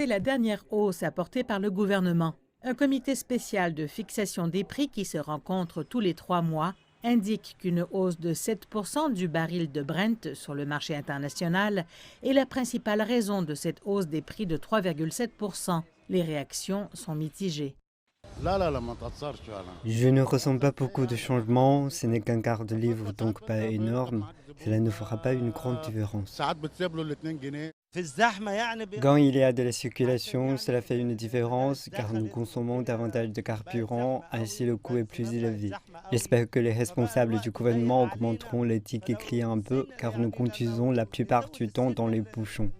C'est la dernière hausse apportée par le gouvernement. Un comité spécial de fixation des prix qui se rencontre tous les 3 mois indique qu'une hausse de 7% du baril de Brent sur le marché international est la principale raison de cette hausse des prix de 3,7%. Les réactions sont mitigées. Je ne ressens pas beaucoup de changements, ce n'est qu'un quart de livre, donc pas énorme. Cela ne fera pas une grande différence. Quand il y a de la circulation, cela fait une différence car nous consommons davantage de carburant, ainsi le coût est plus élevé. J'espère que les responsables du gouvernement augmenteront les tickets clients un peu car nous conduisons la plupart du temps dans les bouchons.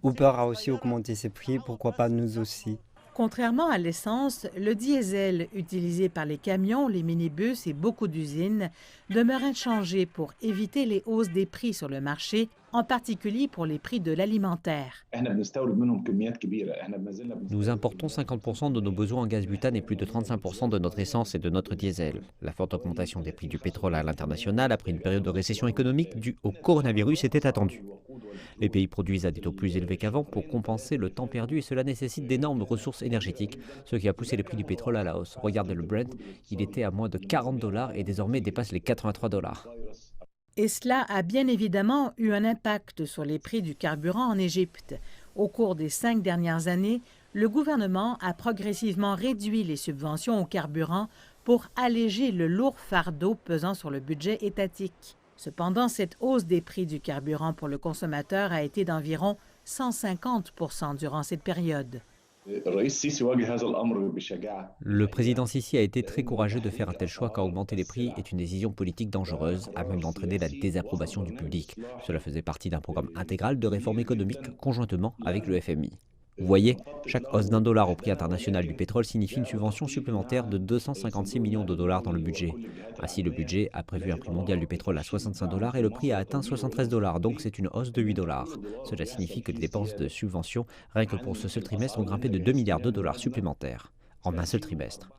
Uber a aussi augmenté ses prix, pourquoi pas nous aussi? Contrairement à l'essence, le diesel utilisé par les camions, les minibus et beaucoup d'usines demeure inchangé pour éviter les hausses des prix sur le marché, en particulier pour les prix de l'alimentaire. Nous importons 50% de nos besoins en gaz butane et plus de 35% de notre essence et de notre diesel. La forte augmentation des prix du pétrole à l'international après une période de récession économique due au coronavirus était attendue. Les pays produisent à des taux plus élevés qu'avant pour compenser le temps perdu et cela nécessite d'énormes ressources énergétiques, ce qui a poussé les prix du pétrole à la hausse. Regardez le Brent, il était à moins de 40 $ et désormais dépasse les 83 $. Et cela a bien évidemment eu un impact sur les prix du carburant en Égypte. Au cours des 5 dernières années, le gouvernement a progressivement réduit les subventions au carburant pour alléger le lourd fardeau pesant sur le budget étatique. Cependant, cette hausse des prix du carburant pour le consommateur a été d'environ 150% durant cette période. Le président Sisi a été très courageux de faire un tel choix car augmenter les prix est une décision politique dangereuse, à même d'entraîner la désapprobation du public. Cela faisait partie d'un programme intégral de réforme économique conjointement avec le FMI. Vous voyez, chaque hausse d'1 $ au prix international du pétrole signifie une subvention supplémentaire de 256 millions de dollars dans le budget. Ainsi, le budget a prévu un prix mondial du pétrole à 65 $ et le prix a atteint 73 $, donc c'est une hausse de 8 $. Cela signifie que les dépenses de subvention, rien que pour ce seul trimestre, ont grimpé de 2 milliards de dollars supplémentaires, en un seul trimestre.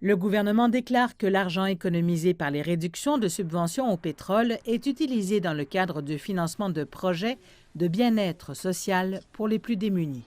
Le gouvernement déclare que l'argent économisé par les réductions de subventions au pétrole est utilisé dans le cadre du financement de projets de bien-être social pour les plus démunis.